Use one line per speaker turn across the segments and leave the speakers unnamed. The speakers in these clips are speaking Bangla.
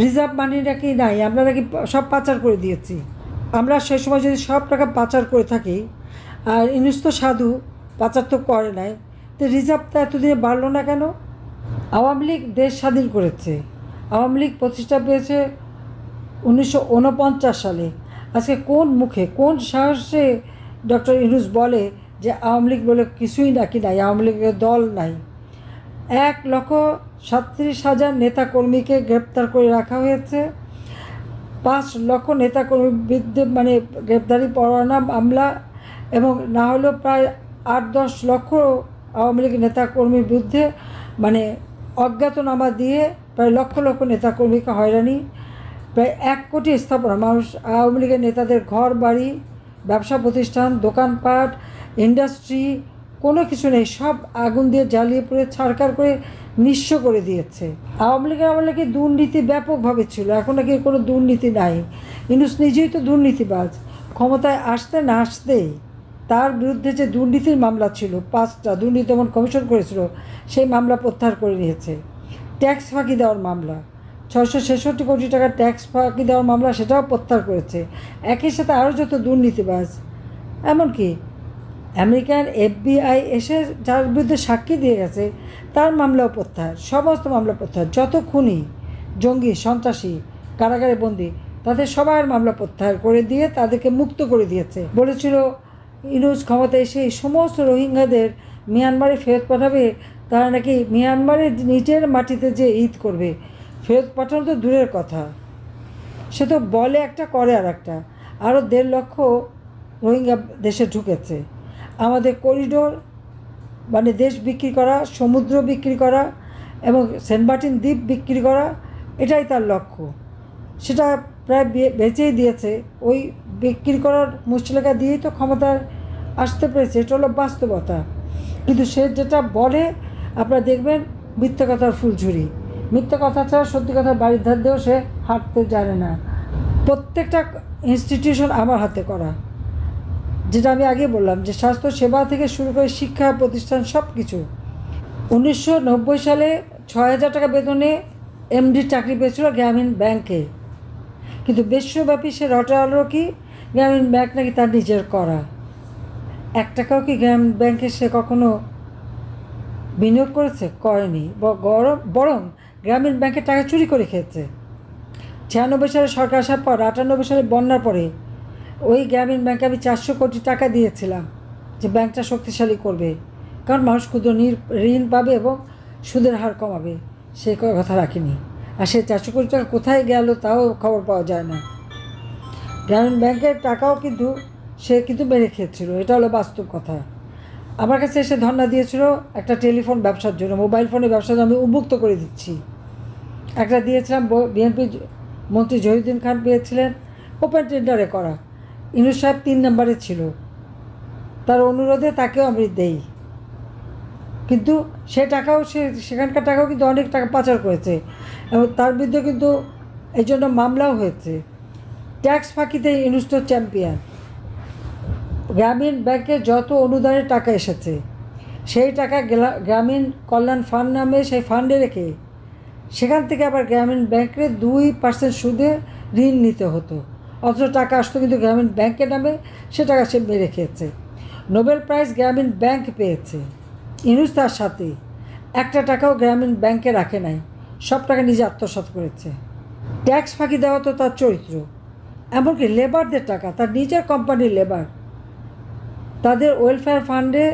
রিজার্ভ মানি নাকি নাই, আমরা নাকি সব পাচার করে দিয়েছি। আমরা সেই সময় যদি সব টাকা পাচার করে থাকি, আর ইউনূস তো সাধু, পাচার তো করে নাই, তো রিজার্ভটা এতদিনে বাড়লো না কেন? আওয়ামী লীগ দেশ স্বাধীন করেছে। আওয়ামী লীগ প্রতিষ্ঠা পেয়েছে 1949 সালে। আজকে কোন মুখে, কোন সাহসে ডক্টর ইউনূস বলে যে আওয়ামী লীগ বলে কিছুই নাকি নাই, আওয়ামী লীগের দল নাই? 1,37,000 নেতাকর্মীকে গ্রেপ্তার করে রাখা হয়েছে। 5 লক্ষ নেতাকর্মীর বিরুদ্ধে মানে গ্রেপ্তারি পরোয়ানা মামলা, এবং না হলেও প্রায় 8-10 লক্ষ আওয়ামী লীগ নেতাকর্মীর বিরুদ্ধে মানে অজ্ঞাতনামা দিয়ে প্রায় লক্ষ লক্ষ নেতাকর্মীকে হয়রানি। প্রায় 1 কোটি স্থাপনা, মানুষ আওয়ামী লীগের নেতাদের ঘর বাড়ি, ব্যবসা প্রতিষ্ঠান, দোকানপাট, ইন্ডাস্ট্রি, কোনো কিছু নেই, সব আগুন দিয়ে জ্বালিয়ে পুড়ে ছারখার করে নিঃস্ব করে দিয়েছে। আওয়ামী লীগের আমলে কি দুর্নীতি ব্যাপকভাবে ছিল, এখন নাকি কোনো দুর্নীতি নাই। ইউনূস নিজেই তো দুর্নীতিবাজ। ক্ষমতায় আসতে না আসতেই তার বিরুদ্ধে যে দুর্নীতির মামলা ছিল 5টা, দুর্নীতি দমন কমিশন করেছিল, সেই মামলা প্রত্যাহার করে নিয়েছে। ট্যাক্স ফাঁকি দেওয়ার মামলা, 666 কোটি টাকা ট্যাক্স ফাঁকি দেওয়ার মামলা, সেটাও প্রত্যাহার করেছে। একই সাথে আরও যত দুর্নীতিবাজ, এমনকি আমেরিকান FBI এসে যার বিরুদ্ধে সাক্ষী দিয়ে গেছে তার মামলাও প্রত্যাহার, সমস্ত মামলা প্রত্যাহার। যত খুনি, জঙ্গি, সন্ত্রাসী কারাগারে বন্দী, তাদের সবার মামলা প্রত্যাহার করে দিয়ে তাদেরকে মুক্ত করে দিয়েছে। বলেছিল ইউনূস ক্ষমতায় এসে এই সমস্ত রোহিঙ্গাদের মিয়ানমারে ফেরত পাঠাবে, তারা নাকি মিয়ানমারের নিজের মাটিতে যে ঈদ করবে। ফেরত পাঠানো তো দূরের কথা, সে তো বলে একটা করে আর একটা। আরও 1.5 লক্ষ রোহিঙ্গা দেশে ঢুকেছে। আমাদের করিডোর মানে দেশ বিক্রি করা, সমুদ্র বিক্রি করা এবং সেন্ট মার্টিন দ্বীপ বিক্রি করা, এটাই তার লক্ষ্য। সেটা প্রায় বেচেই দিয়েছে। ওই বিক্রি করার মুচলেখা দিয়েই তো ক্ষমতায় আসতে পেরেছে, এটা হলো বাস্তবতা। কিন্তু সে যেটা বলে আপনারা দেখবেন মিথ্যা কথার ফুলঝুরি। মিথ্যা কথা ছাড়া সত্যি কথা বাড়ির ধার দিয়েও সে হাঁটতে জানে না। প্রত্যেকটা ইনস্টিটিউশন আমার হাতে করা, যেটা আমি আগে বললাম যে স্বাস্থ্য সেবা থেকে শুরু করে শিক্ষা প্রতিষ্ঠান সব কিছু। 1990 সালে 6,000 টাকা বেতনে MD চাকরি পেয়েছিল গ্রামীণ ব্যাংকে, কিন্তু বিশ্বব্যাপী সে রটালো কি গ্রামীণ ব্যাংক নাকি তার নিজের করা। 1 টাকাও কি গ্রামীণ ব্যাংকে সে কখনো বিনিয়োগ করেছে? করেনি। বরং গ্রামীণ ব্যাংকের টাকা চুরি করে খেয়েছে। 96 সালে সরকার আসার পর, 98 সালে বন্যার পরে ওই গ্রামীণ ব্যাংকে আমি 400 কোটি টাকা দিয়েছিলাম যে ব্যাংকটা শক্তিশালী করবে, কারণ মানুষ ক্ষুদ্র ঋণ পাবে এবং সুদের হার কমাবে। সেই কথা রাখিনি। আর সেই 400 কোটি টাকা কোথায় গেল তাও খবর পাওয়া যায় না। গ্রামীণ ব্যাংকের টাকাও কিন্তু সে মেরে খেয়েছিল, এটা হলো বাস্তব কথা। আমার কাছে এসে ধর্ণা দিয়েছিল একটা টেলিফোন ব্যবসার জন্য, মোবাইল ফোনের ব্যবসার জন্য আমি উন্মুক্ত করে দিচ্ছি। একটা দিয়েছিলাম, বিএনপি মন্ত্রী জহিরুদ্দিন খান পেয়েছিলেন, ওপেন টেন্ডারে করা। ইউনূস সাহেব 3 নম্বরে ছিল, তার অনুরোধে তাকেও আমি দেই। কিন্তু সে টাকাও সেখানকার টাকাও কিন্তু অনেক টাকা পাচার করেছে এবং তার বিরুদ্ধে কিন্তু এই জন্য মামলাও হয়েছে। ট্যাক্স ফাঁকিতে ইউনূস তো চ্যাম্পিয়ন। গ্রামীণ ব্যাংকে যত অনুদানের টাকা এসেছে সেই টাকা গ্রামীণ কল্যাণ ফান্ড নামে সেই ফান্ডে রেখে সেখান থেকে আবার গ্রামীণ ব্যাংকে 2% সুদে ঋণ নিতে হতো, অথচ টাকা আসতো কিন্তু গ্রামীণ ব্যাংকের নামে। সে টাকা সে মেরে খেয়েছে। নোবেল প্রাইজ গ্রামীণ ব্যাংক পেয়েছে, ইউনূস তার সাথে 1 টাকাও গ্রামীণ ব্যাংকে রাখে নাই, সব টাকা নিজে আত্মসাৎ করেছে। ট্যাক্স ফাঁকি দেওয়া তো তার চরিত্র। এমনকি লেবারদের টাকা, তার নিজের কোম্পানির লেবার, তাদের ওয়েলফেয়ার ফান্ডে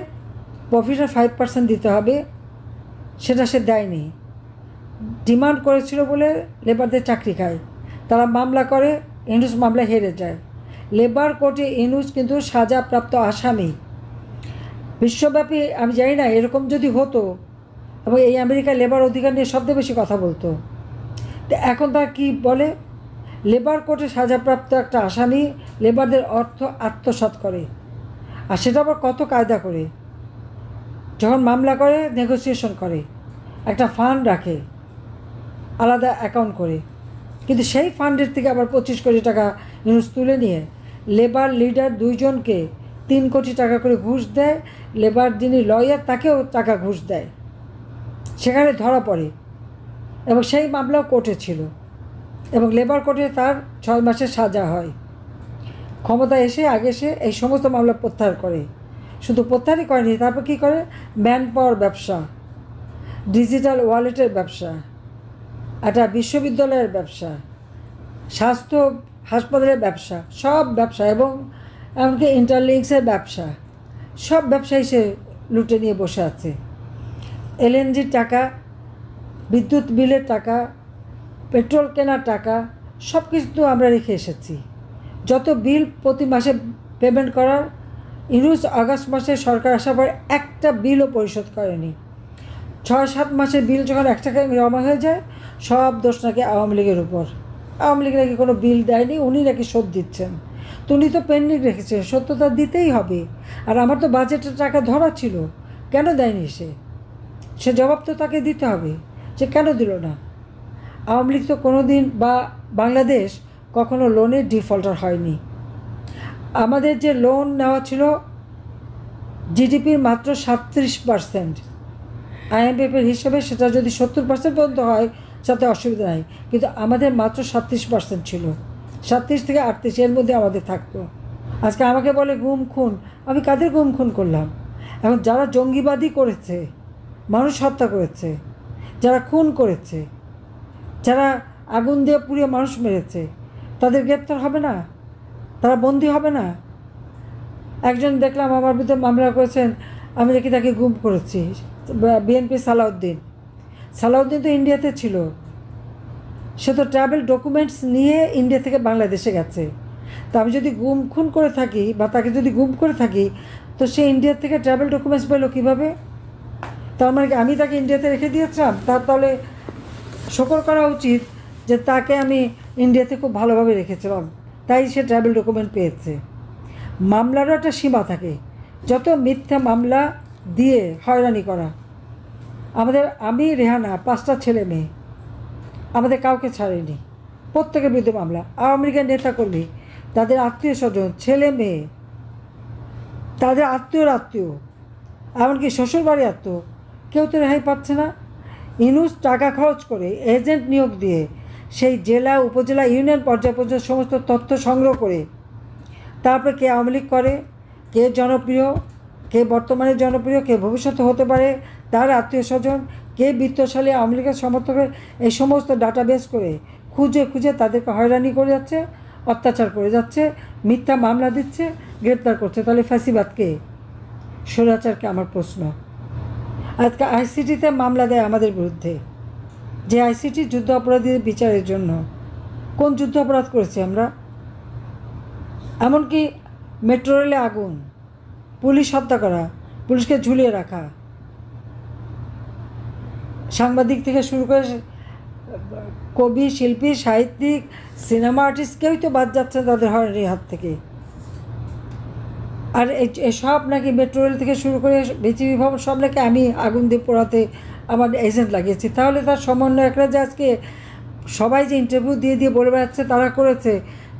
প্রফিটের 5% দিতে হবে, সেটা সে দেয়নি। ডিমান্ড করেছিল বলে লেবারদের চাকরি খায়, তারা মামলা করে, ইউনূস মামলা হেরে যায়। লেবার কোর্টে ইউনূস কিন্তু সাজাপ্রাপ্ত আসামি। বিশ্বব্যাপী আমি জানি না এরকম যদি হতো, এবং এই আমেরিকার লেবার অধিকার নিয়ে সবচেয়ে বেশি কথা বলতো, তো এখন তারা কী বলে, লেবার কোর্টে সাজাপ্রাপ্ত একটা আসামি লেবারদের অর্থ আত্মসাৎ করে, আর সেটা আবার কত কায়দা করে। যখন মামলা করে নেগোসিয়েশন করে, একটা ফান্ড রাখে আলাদা অ্যাকাউন্ট করে, কিন্তু সেই ফান্ডের থেকে আবার 25 কোটি টাকা ইউনূস তুলে নিয়ে লেবার লিডার 2 জনকে 3 কোটি টাকা করে ঘুষ দেয়। লেবার যিনি লয়ার তাকেও টাকা ঘুষ দেয়, সেখানে ধরা পড়ে এবং সেই মামলাও কোর্টে ছিল। এবং লেবার কোর্টে তার 6 মাসের সাজা হয়। ক্ষমতা এসে আগে সে এই সমস্ত মামলা প্রত্যাহার করে। শুধু প্রত্যাহারই করেনি, তারপর কী করে, ম্যান পাওয়ার ব্যবসা, ডিজিটাল ওয়ালেটের ব্যবসা, একটা বিশ্ববিদ্যালয়ের ব্যবসা, স্বাস্থ্য হাসপাতালের ব্যবসা, সব ব্যবসা, এবং এমনকি ইন্টারলিঙ্কসের ব্যবসা, সব ব্যবসায়ী সে লুটে নিয়ে বসে আছে। এলএনজির টাকা, বিদ্যুৎ বিলের টাকা, পেট্রোল কেনার টাকা, সব কিছু তো আমরা রেখে এসেছি। যত বিল প্রতি মাসে পেমেন্ট করার, ইউনুস আগস্ট মাসে সরকার আসার পর একটা বিলও পরিশোধ করেনি। 6-7 মাসের বিল যখন এক টাকায় জমা হয়ে যায়, সব দোষ নাকি আওয়ামী লীগের উপর। আওয়ামী লীগ নাকি কোনো বিল দেয়নি, উনি নাকি শোধ দিচ্ছেন। তো উনি তো পেন্ডিং রেখেছেন, সত্যতা দিতেই হবে। আর আমার তো বাজেটের টাকা ধরা ছিল, কেন দেয়নি সে জবাব তো তাকে দিতে হবে যে কেন দিল না। আওয়ামী লীগ তো কোনো দিন বা বাংলাদেশ কখনো লোনের ডিফল্টার হয়নি। আমাদের যে লোন নেওয়া ছিল জিডিপির মাত্র 37%, আইএমএফের হিসেবে সেটা যদি 70% পর্যন্ত হয় তাতে অসুবিধা নাই, কিন্তু আমাদের মাত্র 37% ছিল। 37 থেকে 38 এর মধ্যে আমাদের থাকতো। আজকে আমাকে বলে গুম খুন, আমি কাদের গুম খুন করলাম? এখন যারা জঙ্গিবাদী করেছে, মানুষ হত্যা করেছে, যারা খুন করেছে, যারা আগুন দিয়ে পুড়িয়ে মানুষ মেরেছে, তাদের গ্রেপ্তার হবে না? তারা বন্দী হবে না? একজন দেখলাম আমার বিরুদ্ধে মামলা করেছেন, আমি নাকি তাকে গুম করেছি, বিএনপি সালাউদ্দিন তো ইন্ডিয়াতে ছিল, সে তো ট্রাভেল ডকুমেন্টস নিয়ে ইন্ডিয়া থেকে বাংলাদেশে গেছে। তা আমি যদি গুম খুন করে থাকি বা তাকে যদি গুম করে থাকি, তো সে ইন্ডিয়া থেকে ট্রাভেল ডকুমেন্টস পেলো কীভাবে? তার মানে আমি তাকে ইন্ডিয়াতে রেখে দিয়েছিলাম, তাহলে শকর করা উচিত যে তাকে আমি ইন্ডিয়াতে খুব ভালোভাবে রেখেছিলাম, তাই সে ট্রাভেল ডকুমেন্ট পেয়েছে। মামলারও একটা সীমা থাকে, যত মিথ্যা মামলা দিয়ে হয়রানি করা। আমি রেহানা 5টা ছেলে মেয়ে, আমাদের কাউকে ছাড়েনি, প্রত্যেকের বিরুদ্ধে মামলা। আওয়ামী লীগের নেতাকর্মী, তাদের আত্মীয় স্বজন, ছেলে মেয়ে, তাদের আত্মীয়, এমনকি শ্বশুরবাড়ি আত্মীয়, কেউ তো রেহাই পাচ্ছে না। ইউনুস টাকা খরচ করে এজেন্ট নিয়োগ দিয়ে সেই জেলা, উপজেলা, ইউনিয়ন পর্যায় পর্যন্ত সমস্ত তথ্য সংগ্রহ করে তারপরে কে আওয়ামী লীগ করে, কে জনপ্রিয়, কে বর্তমানে জনপ্রিয়, কে ভবিষ্যতে হতে পারে, তার আত্মীয় স্বজন, কে বিত্তশালী আওয়ামী লীগের সমর্থকের, এই সমস্ত ডাটাবেস করে খুঁজে তাদেরকে হয়রানি করে যাচ্ছে, অত্যাচার করে যাচ্ছে, মিথ্যা মামলা দিচ্ছে, গ্রেপ্তার করছে। তাহলে ফ্যাসিবাদকে, স্বৈরাচারকে? আমার প্রশ্ন। আজকে আইসিটিতে মামলা দেয় আমাদের বিরুদ্ধে, যে আইসিটি যুদ্ধ অপরাধীদের বিচারের জন্য। কোন যুদ্ধ অপরাধ করেছি আমরা? এমনকি মেট্রো রেলে আগুন, পুলিশ হত্যা করা, পুলিশকে ঝুলিয়ে রাখা, সাংবাদিক থেকে শুরু করে কবি, শিল্পী, সাহিত্যিক, সিনেমা আর্টিস্ট, কেউই তো বাদ যাচ্ছে তাদের হয়রানির হাত থেকে। আর সব নাকি মেট্রো রেল থেকে শুরু করে বিজিবি ভবন সব নাকি আমি আগুন দিয়ে পোড়াতে আমার এজেন্ট লাগিয়েছি। তাহলে তার সমন্বয়করা যে আজকে সবাই যে ইন্টারভিউ দিয়ে বলে বেড়াচ্ছে তারা করেছে,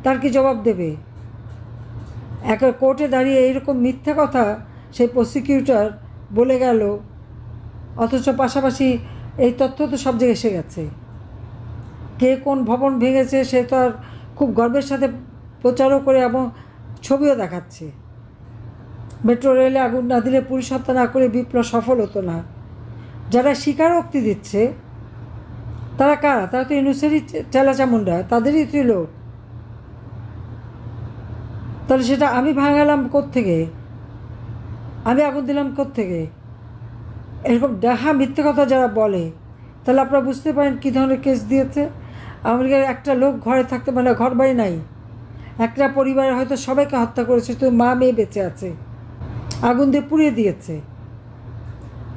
তার কি জবাব দেবে? একটা কোর্টে দাঁড়িয়ে এইরকম মিথ্যা কথা সেই প্রসিকিউটর বলে গেল, অথচ পাশাপাশি এই তথ্য তো সব জায়গায় এসে গেছে। কে কোন ভবন ভেঙেছে সে তো আর খুব গর্বের সাথে প্রচারও করে এবং ছবিও দেখাচ্ছে। মেট্রো রেলে আগুন না দিলে, পুলিশ হত্যা না করে বিপ্লব সফল হতো না। যারা স্বীকারোক্তি দিচ্ছে তারা কারা? তারা তো ইউনুসেরই চেলাচামুন্ডা, তাদেরই লোক। তাহলে সেটা আমি ভাঙালাম কোত্থেকে? আমি আগুন দিলাম কোত্থেকে? এরকম দেখা মিথ্যে কথা যারা বলে, তাহলে আপনারা বুঝতে পারেন কী ধরনের কেস দিয়েছে। আমেরিকার একটা লোক ঘরে থাকতে পারে না, ঘর বাড়ি নাই, একটা পরিবারে হয়তো সবাইকে হত্যা করেছে, তো মা মেয়ে বেঁচে আছে, আগুন দিয়ে পুড়িয়ে দিয়েছে।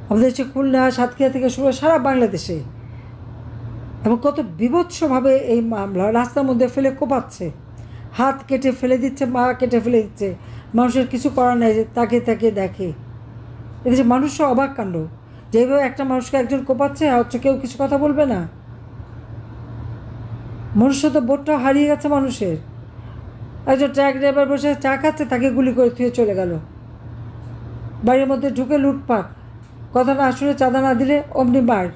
আমাদের হচ্ছে খুলনা, সাতক্ষীরা থেকে শুরু সারা বাংলাদেশে, এবং কত বিভৎসভাবে এই মামলা রাস্তার মধ্যে ফেলে কোপাচ্ছে, হাত কেটে ফেলে দিচ্ছে, মা কেটে ফেলে দিচ্ছে, মানুষের কিছু করার নেই, তাকে দেখে। এদেশে মানুষও অবাক কাণ্ড, যেভাবে একটা মানুষকে একজন কোপাচ্ছে, হচ্ছে কেউ কিছু কথা বলবে না। মনুষ্য তো বোধটাও হারিয়ে গেছে মানুষের। একজন ট্রাক ড্রাইভার বসে চা খাচ্ছে, তাকে গুলি করে থুয়ে চলে গেল। বাড়ির মধ্যে ঢুকে লুটপাট, কথা না শুনে চাঁদা না দিলে অমনি মার।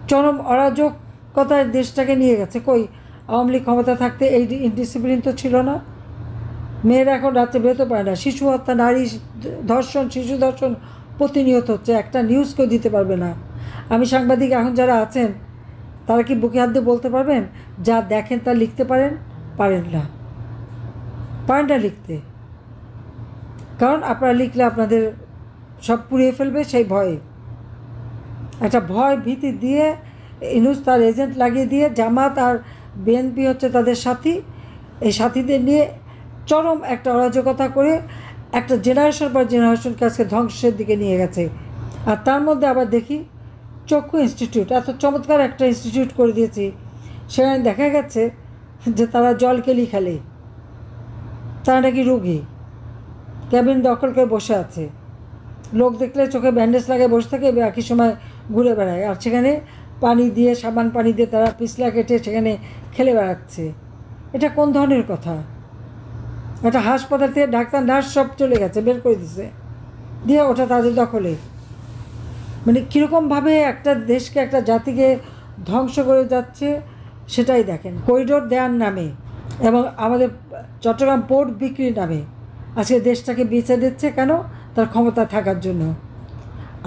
চরম অরাজক কথায় দেশটাকে নিয়ে গেছে। কই আওয়ামী লীগ ক্ষমতা থাকতে এই ইনডিসিপ্লিন তো ছিল না। মেয়েরা এখন রাত্রে বেরোতে পারে না, শিশু হত্যা, নারী ধর্ষণ, শিশু ধর্ষণ প্রতিনিয়ত হচ্ছে, একটা নিউজ কেউ দিতে পারবে না। আমি সাংবাদিক এখন যারা আছেন তারা কি বুকে হাত দিয়ে বলতে পারবেন যা দেখেন তা লিখতে পারেন? পারেন না লিখতে, কারণ আপনারা লিখলে আপনাদের সব পুড়িয়ে ফেলবে সেই ভয়ে। একটা ভয় ভীতি দিয়ে ইউনূস তার এজেন্ট লাগিয়ে দিয়ে জামাত আর বিএনপি হচ্ছে তাদের সাথী, এই সাথীদের নিয়ে চরম একটা অরাজকতা করে একটা জেনারেশন পর জেনারেশনকে আজকে ধ্বংসের দিকে নিয়ে গেছে। আর তার মধ্যে আবার দেখি চক্ষু ইনস্টিটিউট, এত চমৎকার একটা ইনস্টিটিউট করে দিয়েছি, সেখানে দেখা গেছে যে তারা জল কেলি খেলে, তারা নাকি রোগী, ক্যাবিন দখল করে বসে আছে, লোক দেখলে চোখে ব্যান্ডেজ লাগিয়ে বসে থাকে, একই সময় ঘুরে বেড়ায়, আর সেখানে পানি দিয়ে সাবান পানি দিয়ে তারা পিছলা কেটে সেখানে খেলে বেড়াচ্ছে। এটা কোন ধরনের কথা? একটা হাসপাতাল থেকে ডাক্তার নার্স সব চলে গেছে, বের করে দিছে, দিয়ে ওটা তাদের দখলে। মানে কীরকমভাবে একটা দেশকে, একটা জাতিকে ধ্বংস করে যাচ্ছে সেটাই দেখেন। করিডোর দেওয়ার নামে এবং আমাদের চট্টগ্রাম পোর্ট বিক্রির নামে আজকে দেশটাকে বেঁচে দিচ্ছে। কেন? তার ক্ষমতা থাকার জন্য।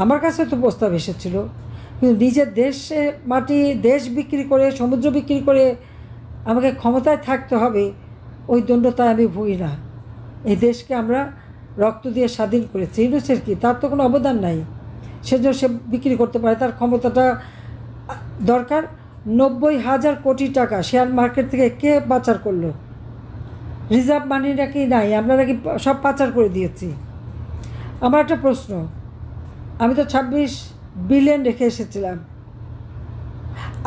আমার কাছে তো প্রস্তাব এসেছিল, কিন্তু নিজের দেশে মাটি, দেশ বিক্রি করে, সমুদ্র বিক্রি করে আমাকে ক্ষমতায় থাকতে হবে, ওই দণ্ডতায় আমি ভুগি না। এই দেশকে আমরা রক্ত দিয়ে স্বাধীন করেছি। ইউনূসের কি, তার তো কোনো অবদান নাই, সেজন্য সে বিক্রি করতে পারে। তার ক্ষমতাটা দরকার। 90,000 কোটি টাকা শেয়ার মার্কেট থেকে কে পাচার করলো? রিজার্ভ মানি নাকি নাই, আমরা নাকি সব পাচার করে দিয়েছি। আমার একটা প্রশ্ন, আমি তো 26 বিলিয়ন রেখে এসেছিলাম।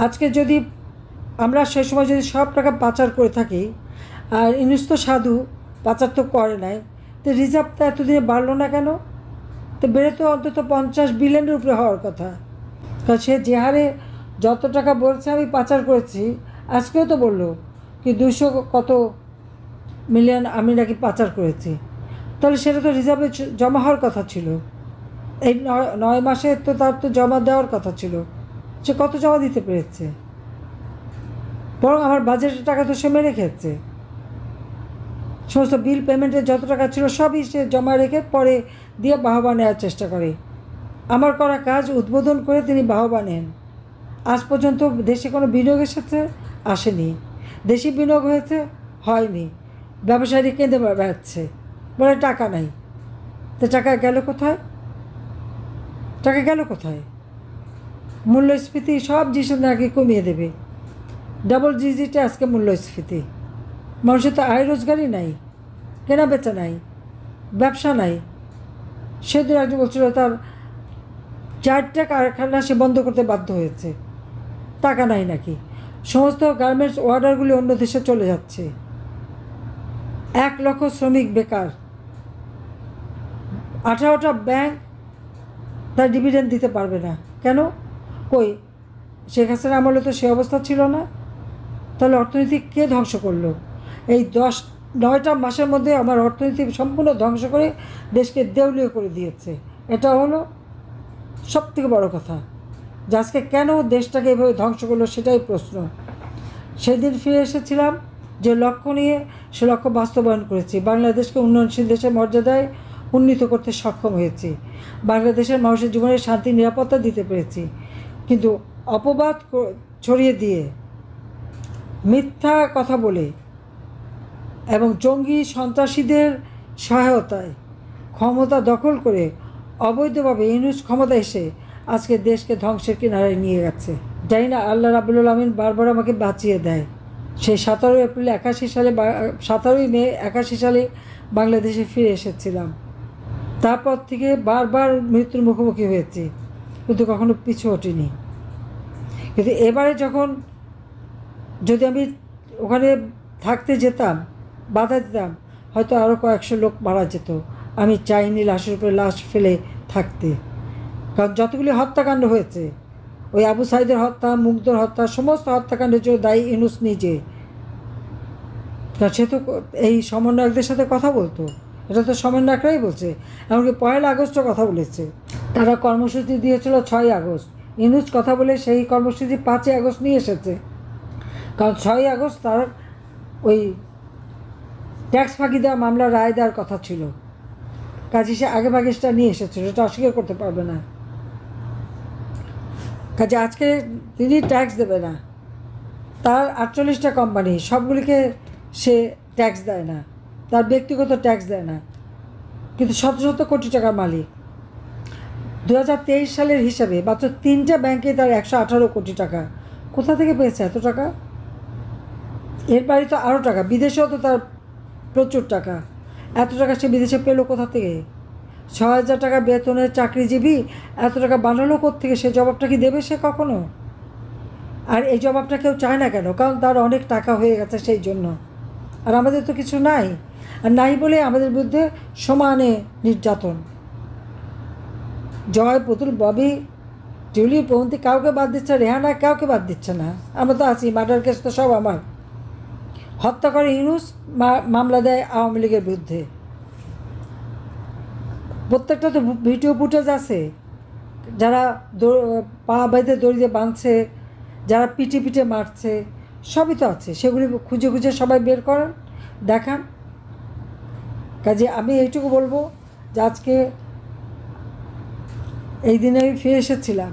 আজকে যদি আমরা সেই সময় যদি সব টাকা পাচার করে থাকি, আর ইউনূস তো সাধু, পাচার তো করে নাই, তো রিজার্ভটা এতদিনে বাড়লো না কেন? তো বেড়ে তো অন্তত 50 বিলিয়নের উপরে হওয়ার কথা। কারণ সে যে হারে যত টাকা বলছে আমি পাচার করেছি, আজকেও তো বললো কি 200 কত মিলিয়ন আমি নাকি পাচার করেছি, তাহলে সেটা তো রিজার্ভে জমা হওয়ার কথা ছিল। এই 9 মাসে তো তার তো জমা দেওয়ার কথা ছিল, সে কত জমা দিতে পেরেছে? বরং আমার বাজেটের টাকা তো সে মেরে খেয়েছে। সমস্ত বিল পেমেন্টের যত টাকা ছিল সবই সে জমা রেখে পরে দিয়ে বাহবা নেওয়ার চেষ্টা করে। আমার করা কাজ উদ্বোধন করে তিনি বাহবা নেন। আজ পর্যন্ত দেশে কোনো বিনিয়োগ এসেছে? আসেনি। দেশি বিনিয়োগ হয়েছে? হয়নি। ব্যবসায়ী কেঁদে বেড়াচ্ছে, বলে টাকা নাই। তো টাকা গেল কোথায়? টাকা গেল কোথায়? মূল্যস্ফীতি সব জিনিস নাকি কমিয়ে দেবে, ডাবল ডিজিটে আজকে মূল্যস্ফীতি। মানুষের তো আয় রোজগারই নাই, কেনা বেচা নাই, ব্যবসা নাই। সেদিন একজন বলছিল তার 4টা কারখানা সে বন্ধ করতে বাধ্য হয়েছে, টাকা নাই নাকি। সমস্ত গার্মেন্টস অর্ডারগুলি অন্য দেশে চলে যাচ্ছে, 1 লক্ষ শ্রমিক বেকার, 18টা ব্যাংক তার ডিভিডেন্ড দিতে পারবে না। কেন? কই শেখ হাসিনা আমলে তো সে অবস্থা ছিল না। তাহলে অর্থনীতি কে ধ্বংস করলো? এই 9টা মাসের মধ্যে আমার অর্থনীতি সম্পূর্ণ ধ্বংস করে দেশকে দেউলিয়া করে দিয়েছে। এটা হলো সবথেকে বড় কথা। যে আজকে কেন দেশটাকে এভাবে ধ্বংস করলো সেটাই প্রশ্ন। সেদিন ফিরে এসেছিলাম যে লক্ষ্য নিয়ে, সে লক্ষ্য বাস্তবায়ন করেছি। বাংলাদেশকে উন্নয়নশীল দেশের মর্যাদায় উন্নীত করতে সক্ষম হয়েছি। বাংলাদেশের মানুষের জীবনে শান্তি, নিরাপত্তা দিতে পেরেছি। কিন্তু অপবাদ ছড়িয়ে দিয়ে, মিথ্যা কথা বলে এবং জঙ্গি সন্ত্রাসীদের সহায়তায় ক্ষমতা দখল করে অবৈধভাবে ইউনূস ক্ষমতা এসে আজকে দেশকে ধ্বংসের কিনারায় নিয়ে গেছে। জানি না আল্লাহ রাব্বুল আলামিন বারবার আমাকে বাঁচিয়ে দেয়। সেই 17 এপ্রিল 81 সালে, 17ই মে 81 সালে বাংলাদেশে ফিরে এসেছিলাম। তারপর থেকে বারবার মৃত্যুর মুখোমুখি হয়েছি, কিন্তু কখনো পিছু হটিনি। কিন্তু এবারে যখন যদি আমি ওখানে থাকতে যেতাম, বাধা দিতাম, হয়তো আরও কয়েকশো লোক মারা যেত। আমি চাইনি লাশের উপরে লাশ ফেলে থাকতে। কারণ যতগুলি হত্যাকাণ্ড হয়েছে, ওই আবু সাইদের হত্যা, মুগ্ধর হত্যা, সমস্ত হত্যাকাণ্ডের জন্য দায়ী ইউনূস নিজে। কারণ সে তো এই সমন্বয়কদের সাথে কথা বলতো, এটা তো সমন্বয়করাই বলছে। এমনকি 1 আগস্টও কথা বলেছে। তারা কর্মসূচি দিয়েছিল 6 আগস্ট, ইউনূস কথা বলে সেই কর্মসূচি 5ই আগস্ট নিয়ে এসেছে, কারণ 6ই আগস্ট তার ওই ট্যাক্স ফাঁকি দেওয়া মামলার রায় দেওয়ার কথা ছিল, কাজে সে আগে ভাগে সেটা নিয়ে এসেছিল, সেটা অস্বীকার করতে পারবে না। কাজে আজকে তিনি ট্যাক্স দেবে না, তার 48টা কোম্পানি, সবগুলিকে সে ট্যাক্স দেয় না, তার ব্যক্তিগত ট্যাক্স দেয় না, কিন্তু শত শত কোটি টাকার মালিক। 2023 সালের হিসাবে মাত্র 3টে ব্যাংকে তার 118 কোটি টাকা। কোথা থেকে পেয়েছে এত টাকা? এর বাড়ি তো আরও টাকা, বিদেশেও তো তার প্রচুর টাকা। এত টাকা সে বিদেশে পেলো কোথা থেকে? 6,000 টাকা বেতনের চাকরিজীবী এত টাকা বানালো কোত্থেকে? সে জবাবটা কি দেবে সে কখনো? আর এই জবাবটা কেউ চায় না কেন? কারণ তার অনেক টাকা হয়ে গেছে সেই জন্য। আর আমাদের তো কিছু নাই, আর নাই বলে আমাদের বিরুদ্ধে সমানে নির্যাতন। জয়, পুতুল, ববি, জুলি, পবন্তী কাউকে বাদ দিচ্ছে, রেহানা কাউকে বাদ দিচ্ছে না। আমরা তো আছি, মার্ডার কেস তো সব আমার। হত্যা করে ইউনূস, মামলা দেয় আওয়ামী লীগের বিরুদ্ধে। প্রত্যেকটা তো ভিডিও ফুটেজ আছে, যারা পা বেঁধে দড়ি দিয়ে বাঁধছে, যারা পিঠে পিঠে মারছে, সবই তো আছে। সেগুলি খুঁজে খুঁজে সবাই বের করেন, দেখান। কাজে আমি এইটুকু বলবো যে আজকে এই দিনে আমি ফিরে এসেছিলাম,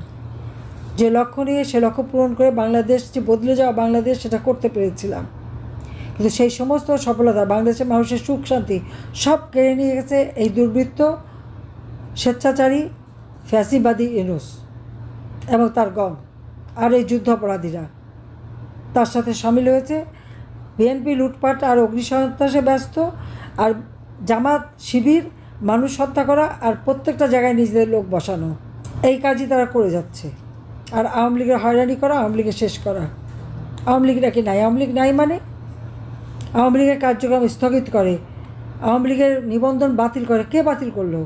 যে লক্ষ্য নিয়ে সে লক্ষ্য পূরণ করে বাংলাদেশ যে বদলে যাওয়া বাংলাদেশ, সেটা করতে পেরেছিলাম। কিন্তু সেই সমস্ত সফলতা, বাংলাদেশের মানুষের সুখ শান্তি সব কেড়ে নিয়ে গেছে এই দুর্বৃত্ত, স্বেচ্ছাচারী, ফ্যাসিবাদী ইউনূস এবং তার গং। আর এই যুদ্ধাপরাধীরা তার সাথে সামিল হয়েছে। বিএনপি লুটপাট আর অগ্নিসন্ত্রাসে ব্যস্ত, আর জামাত শিবির মানুষ হত্যা করা আর প্রত্যেকটা জায়গায় নিজেদের লোক বসানো, এই কাজই তারা করে যাচ্ছে। আর আওয়ামী লীগের হয়রানি করা, আওয়ামী লীগের শেষ করা। আওয়ামী লীগটা কি নাই? আওয়ামী লীগ নাই মানে আওয়ামী লীগের কার্যক্রম স্থগিত করে, আওয়ামী লীগের নিবন্ধন বাতিল করে। কে বাতিল করলো?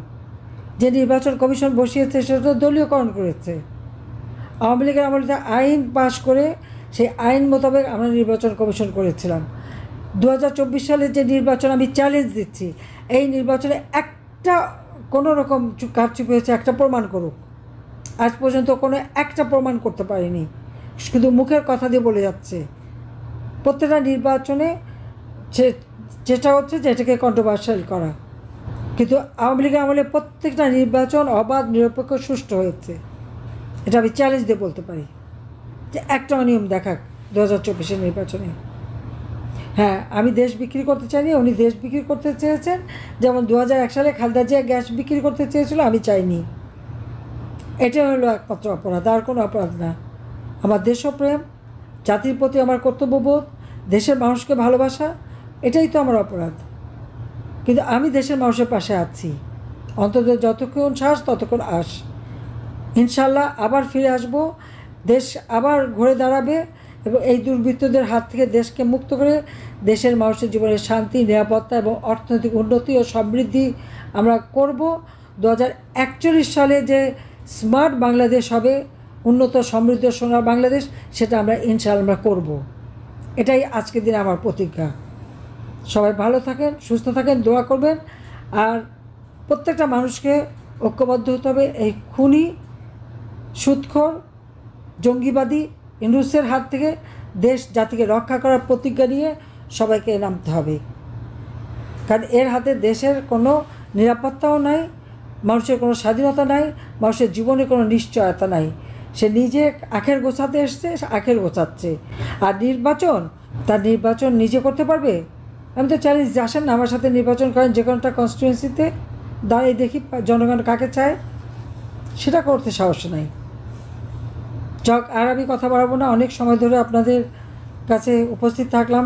যে নির্বাচন কমিশন বসিয়েছে সেটা তো দলীয়করণ করেছে। আওয়ামী লীগের আমলে আইন পাশ করে সেই আইন মোতাবেক আমরা নির্বাচন কমিশন করেছিলাম। 2024 সালের যে নির্বাচন আমি চ্যালেঞ্জ দিচ্ছি, এই নির্বাচনে একটা কোনো রকম কারচুপি হয়েছে একটা প্রমাণ করুক। আজ পর্যন্ত কোনো একটা প্রমাণ করতে পারেনি, শুধু মুখের কথা দিয়ে বলে যাচ্ছে। প্রত্যেকটা নির্বাচনে যেটা হচ্ছে যে এটাকে কন্ট্রোভার্সিয়াল করা, কিন্তু আওয়ামী লীগের আমলে প্রত্যেকটা নির্বাচন অবাধ, নিরপেক্ষ, সুষ্ঠু হয়েছে। এটা আমি চ্যালেঞ্জ দিয়ে বলতে পারি যে একটা অনিয়ম দেখাক 2024 নির্বাচনে। হ্যাঁ, আমি দেশ বিক্রি করতে চাইনি, উনি দেশ বিক্রি করতে চেয়েছেন। যেমন 2001 সালে খালেদা জিয়া গ্যাস বিক্রি করতে চেয়েছিল, আমি চাইনি। এটা হলো একমাত্র অপরাধ, আর কোনো অপরাধ না। আমার দেশপ্রেম, জাতির প্রতি আমার কর্তব্যবোধ, দেশের মানুষকে ভালোবাসা, এটাই তো আমার অপরাধ। কিন্তু আমি দেশের মানুষের পাশে আছি, অন্তত যতক্ষণ শ্বাস ততক্ষণ আস। ইনশাল্লাহ আবার ফিরে আসব, দেশ আবার ঘুরে দাঁড়াবে এবং এই দুর্বৃত্তদের হাত থেকে দেশকে মুক্ত করে দেশের মানুষের জীবনের শান্তি, নিরাপত্তা এবং অর্থনৈতিক উন্নতি ও সমৃদ্ধি আমরা করব। 2041 সালে যে স্মার্ট বাংলাদেশ হবে, উন্নত সমৃদ্ধ সোনার বাংলাদেশ, সেটা আমরা ইনশাআল্লাহ আমরা করব। এটাই আজকের দিনে আমার প্রতিজ্ঞা। সবাই ভালো থাকেন, সুস্থ থাকেন, দোয়া করবেন। আর প্রত্যেকটা মানুষকে ঐক্যবদ্ধ হতে হবে এই খুনি, সুদখোর, জঙ্গিবাদী ইউনূসের হাত থেকে দেশ জাতিকে রক্ষা করার প্রতিজ্ঞা নিয়ে সবাইকে নামতে হবে। কারণ এর হাতে দেশের কোনো নিরাপত্তাও নাই, মানুষের কোনো স্বাধীনতা নাই, মানুষের জীবনে কোনো নিশ্চয়তা নাই। সে নিজে আখের গোছাতে এসছে, আখের গোছাচ্ছে। আর নির্বাচন, তার নির্বাচন নিজে করতে পারবে? আমি তো চ্যালেঞ্জ, আসেন না আমার সাথে নির্বাচন করেন যে কোনোটা কনস্টিটুয়েন্সিতে, দাঁড়িয়ে দেখি জনগণ কাকে চায়। সেটা করতে সাহস নাই। যাক, আর আমি কথা বাড়াবো না, অনেক সময় ধরে আপনাদের কাছে উপস্থিত থাকলাম।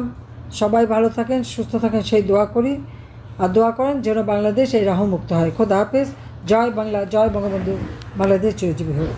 সবাই ভালো থাকেন, সুস্থ থাকেন, সেই দোয়া করি। আর দোয়া করেন যেন বাংলাদেশ এই রাহমুক্ত হয়। খোদা হাফেজ। জয় বাংলা, জয় বঙ্গবন্ধু, বাংলাদেশ চিরজীবী হোক।